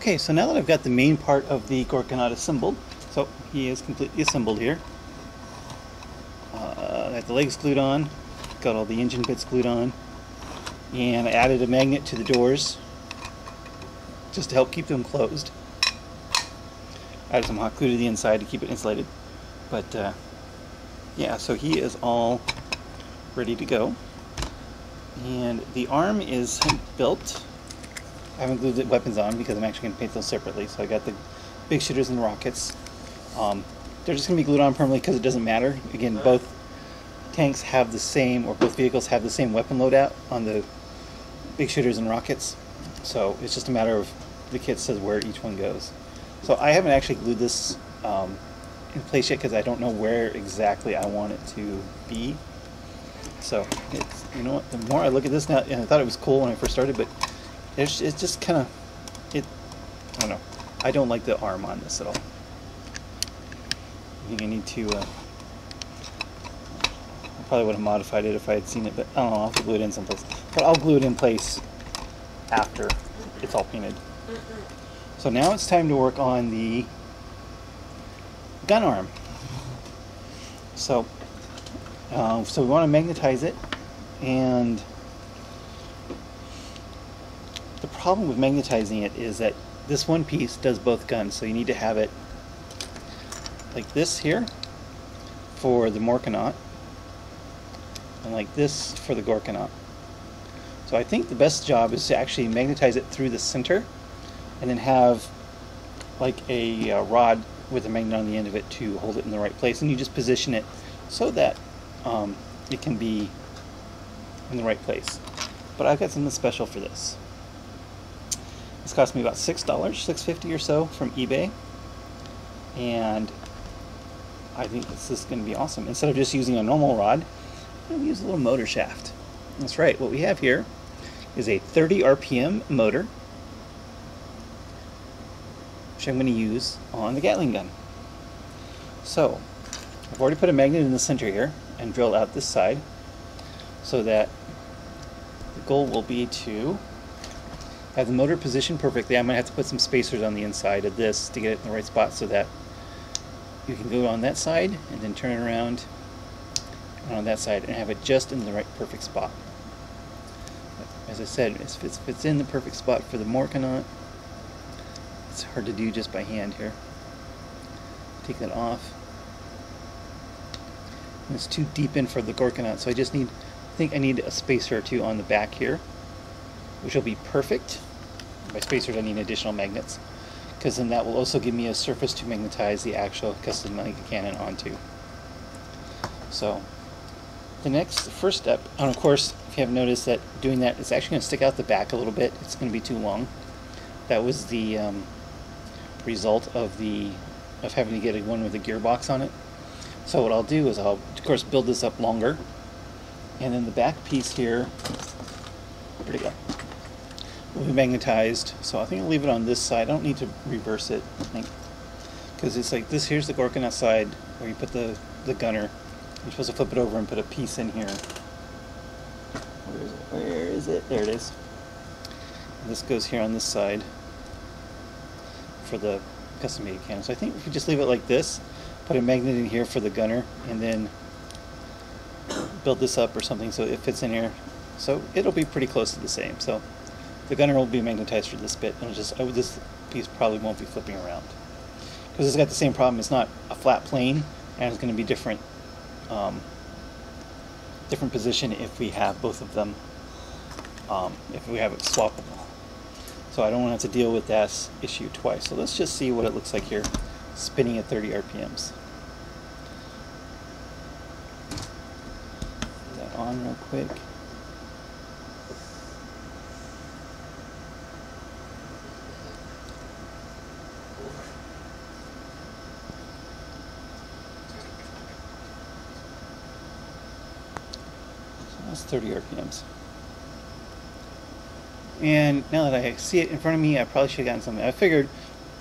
Okay, so now that I've got the main part of the Gorkanaut assembled, so he is completely assembled here. I got the legs glued on, got all the engine bits glued on, and I added a magnet to the doors just to help keep them closed. Added some hot glue to the inside to keep it insulated. But yeah, so he is all ready to go. And the arm is built. I haven't glued the weapons on because I'm actually going to paint those separately. So I got the big shooters and the rockets. They're just going to be glued on permanently because it doesn't matter. Again, both tanks have the same, or both vehicles have the same weapon loadout on the big shooters and rockets. So it's just a matter of the kit says where each one goes. So I haven't actually glued this in place yet because I don't know where exactly I want it to be. So it's, you know what, the more I look at this now, and I thought it was cool when I first started, but it's just kind of, I don't know, I don't like the arm on this at all. I think I need to, I probably would have modified it if I had seen it, but I don't know, I'll have to glue it in someplace. But I'll glue it in place after it's all painted. So now it's time to work on the gun arm. So we want to magnetize it, and the problem with magnetizing it is that this one piece does both guns, so you need to have it like this here for the Gorkanaut, and like this for the Gorkanaut. So I think the best job is to actually magnetize it through the center, and then have like a rod with a magnet on the end of it to hold it in the right place, and you just position it so that it can be in the right place. But I've got something special for this. This cost me about $6, $6.50 or so from eBay, and I think this is going to be awesome. Instead of just using a normal rod, I'm going to use a little motor shaft. That's right, what we have here is a 30 RPM motor, which I'm going to use on the Gatling gun. So I've already put a magnet in the center here and drilled out this side, so that the goal will be to have the motor positioned perfectly. I'm going to have to put some spacers on the inside of this to get it in the right spot, so that you can go on that side and then turn it around on that side and have it just in the right perfect spot. As I said, if it's in the perfect spot for the Gorkanaut, it's hard to do just by hand here. Take that off. And it's too deep in for the Gorkanaut, so I think I need a spacer or two on the back here, which will be perfect. By spacers I need additional magnets, because then that will also give me a surface to magnetize the actual custom magnet cannon onto. So the first step, and of course if you haven't noticed that doing that, it's actually going to stick out the back a little bit. It's going to be too long. That was the result of having to get one with a gearbox on it. So what I'll do is I'll of course build this up longer, and then the back piece here, where'd it go, will be magnetized. So I think I'll leave it on this side. I don't need to reverse it, I think, because it's like this. Here's the Gorkanaut side where you put the gunner. You're supposed to flip it over and put a piece in here. Where is it? There it is. And this goes here on this side for the custom made cannon. So I think if you just leave it like this, put a magnet in here for the gunner, and then build this up or something so it fits in here. So it'll be pretty close to the same. So the gunner will be magnetized for this bit, and this piece probably won't be flipping around, because it's got the same problem. It's not a flat plane, and it's going to be different position if we have both of them, if we have it swappable. So I don't want to have to deal with that issue twice. So let's just see what it looks like here, spinning at 30 RPMs. Put that on real quick. So that's 30 RPMs. And now that I see it in front of me, I probably should have gotten something. I figured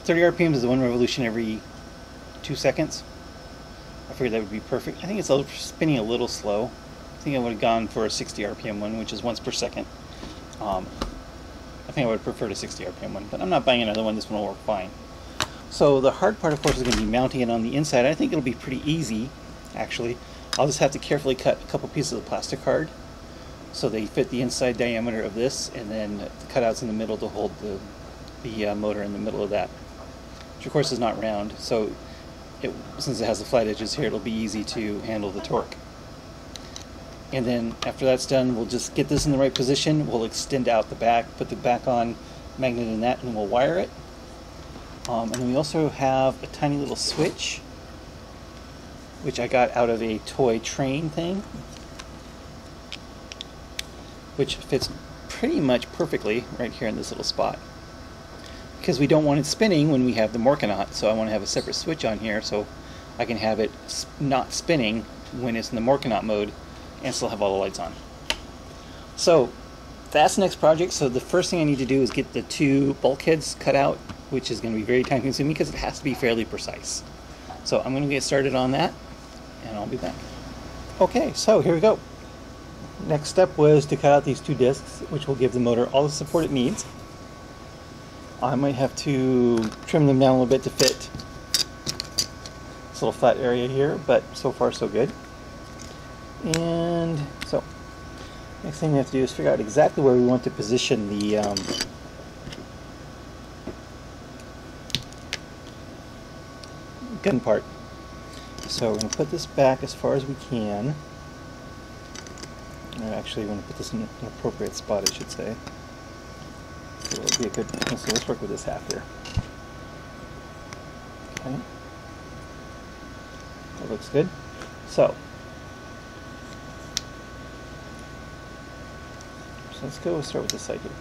30 RPMs is 1 revolution every 2 seconds. I figured that would be perfect. I think it's spinning a little slow. I think I would have gone for a 60 RPM one, which is once per second. I I think I would prefer the 60 RPM one, but I'm not buying another one. This one will work fine. So the hard part, of course, is going to be mounting it on the inside. I think it'll be pretty easy, actually. I'll just have to carefully cut a couple pieces of plastic card so they fit the inside diameter of this, and then the cutouts in the middle to hold the motor in the middle of that, which of course is not round. So since it has the flat edges here, it'll be easy to handle the torque. And then after that's done, we'll just get this in the right position. We'll extend out the back, put the back on magnet in that, and we'll wire it. And we also have a tiny little switch, which I got out of a toy train thing, which fits pretty much perfectly right here in this little spot. Because we don't want it spinning when we have the Gorkanaut, so I want to have a separate switch on here so I can have it not spinning when it's in the Gorkanaut mode and still have all the lights on. So that's the next project. So the first thing I need to do is get the two bulkheads cut out, which is going to be very time consuming because it has to be fairly precise. So I'm going to get started on that, and I'll be back. Okay, so here we go. Next step was to cut out these two discs, which will give the motor all the support it needs. I might have to trim them down a little bit to fit this little flat area here, but so far so good. And so next thing we have to do is figure out exactly where we want to position the gun part. So we're going to put this back as far as we can. Actually, we're going to put this in an appropriate spot, I should say. So it'll be a good. So let's work with this half here. Okay, that looks good. So let's start with this side here.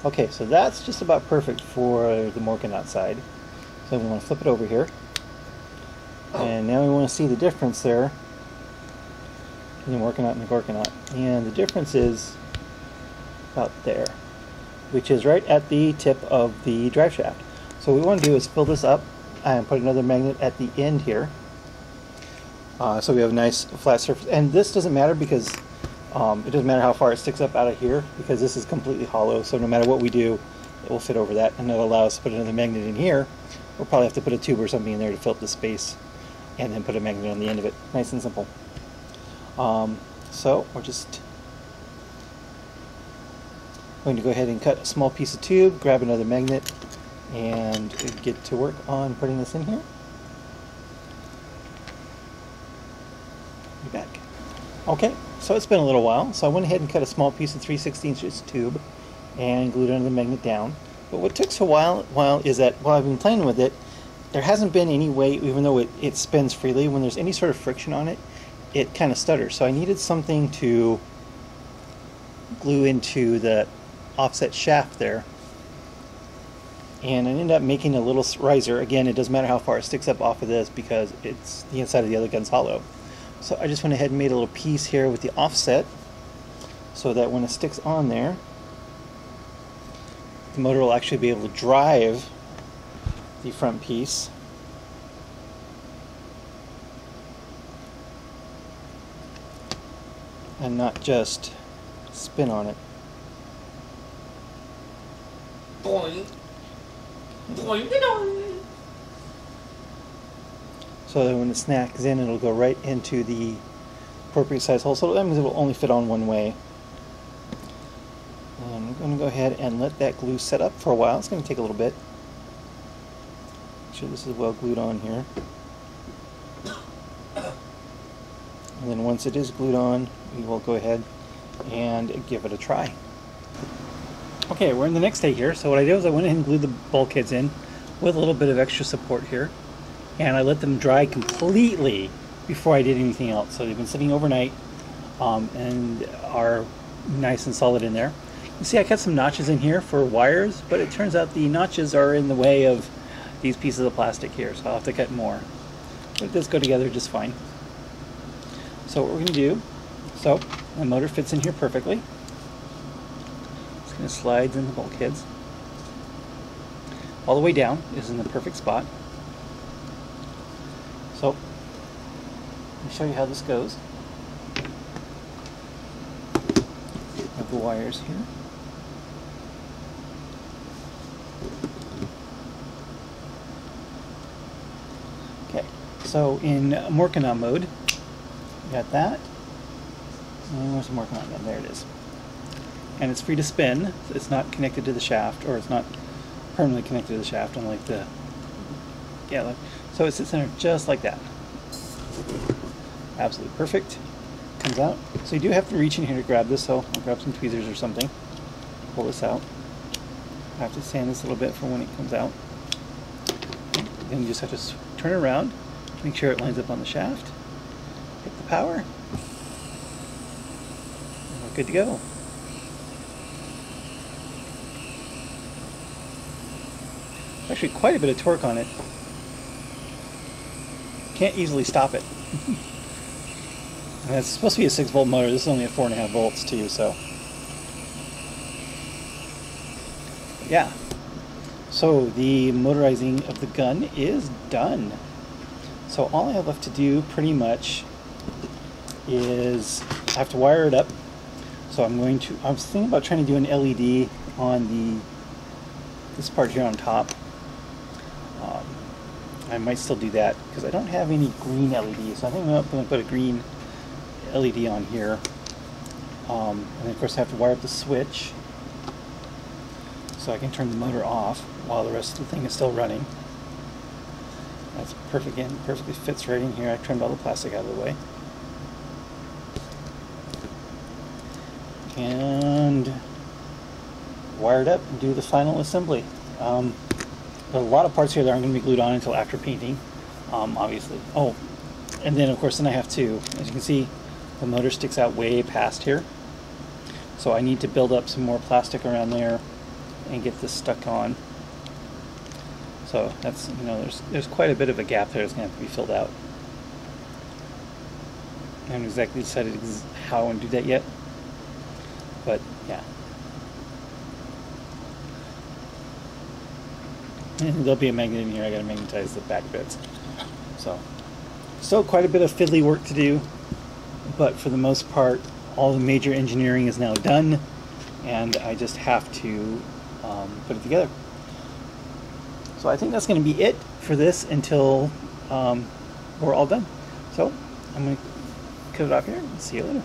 Okay, so that's just about perfect for the Gorkanaut side. So we want to flip it over here. And now we want to see the difference there in the Gorkanaut and the Gorkanaut. And the difference is about there, which is right at the tip of the drive shaft. So what we want to do is fill this up and put another magnet at the end here. So we have a nice flat surface. And this doesn't matter because it doesn't matter how far it sticks up out of here, because this is completely hollow, so no matter what we do, it will fit over that, and it'll allow us to put another magnet in here. We'll probably have to put a tube or something in there to fill up the space, and then put a magnet on the end of it. Nice and simple. So we're just going to go ahead and cut a small piece of tube, grab another magnet, and get to work on putting this in here. Be back. Okay, so it's been a little while, so I went ahead and cut a small piece of 3/16" tube and glued another magnet down. But what took so while is that while I've been playing with it, there hasn't been any way, even though it spins freely, when there's any sort of friction on it, it kind of stutters. So I needed something to glue into the offset shaft there. And I ended up making a little riser. Again, it doesn't matter how far it sticks up off of this because it's the inside of the other gun's hollow. So I just went ahead and made a little piece here with the offset so that when it sticks on there, the motor will actually be able to drive the front piece. And not just spin on it. Boing. Boing. So that when it snags in, it'll go right into the appropriate size hole. So that means it will only fit on one way. And I'm going to go ahead and let that glue set up for a while. It's going to take a little bit. Make sure this is well glued on here. And then once it is glued on, we will go ahead and give it a try. Okay, we're in the next day here. So what I did was I went ahead and glued the bulkheads in with a little bit of extra support here. And I let them dry completely before I did anything else. So they've been sitting overnight and are nice and solid in there. You see I cut some notches in here for wires, but it turns out the notches are in the way of these pieces of plastic here, so I'll have to cut more. But it does go together just fine. So what we're going to do, so my motor fits in here perfectly. It's going to slide in the bulkheads. All the way down is in the perfect spot. So, let me show you how this goes. I have the wires here. So in Gorkanaut mode, we got that. And where's the Gorkanaut gun? There it is. And it's free to spin. It's not connected to the shaft, or it's not permanently connected to the shaft, unlike the so it sits in there just like that. Absolutely perfect. Comes out. So you do have to reach in here to grab this. So I'll grab some tweezers or something. Pull this out. I have to sand this a little bit for when it comes out. Then you just have to turn it around, make sure it lines up on the shaft, hit the power, and we're good to go. Actually quite a bit of torque on it. Can't easily stop it. And it's supposed to be a 6-volt motor. This is only at 4.5 volts too, so yeah. So the motorizing of the gun is done. So all I have left to do pretty much is I have to wire it up. So I was thinking about trying to do an LED on this part here on top. I might still do that because I don't have any green LEDs, so I think I'm going to put a green LED on here. And then of course I have to wire up the switch so I can turn the motor off while the rest of the thing is still running. That's perfect, again, perfectly fits right in here. I trimmed all the plastic out of the way. And wire it up and do the final assembly. There are a lot of parts here that aren't going to be glued on until after painting, obviously. Oh, and then of course then I have to, as you can see, the motor sticks out way past here. So I need to build up some more plastic around there and get this stuck on. So that's, you know, there's quite a bit of a gap there that's going to have to be filled out. I haven't exactly decided how I want to do that yet, but yeah. And there'll be a magnet in here. I got to magnetize the back bits. So still quite a bit of fiddly work to do, but for the most part all the major engineering is now done, and I just have to put it together. So I think that's going to be it for this until we're all done. So I'm going to cut it off here and see you later.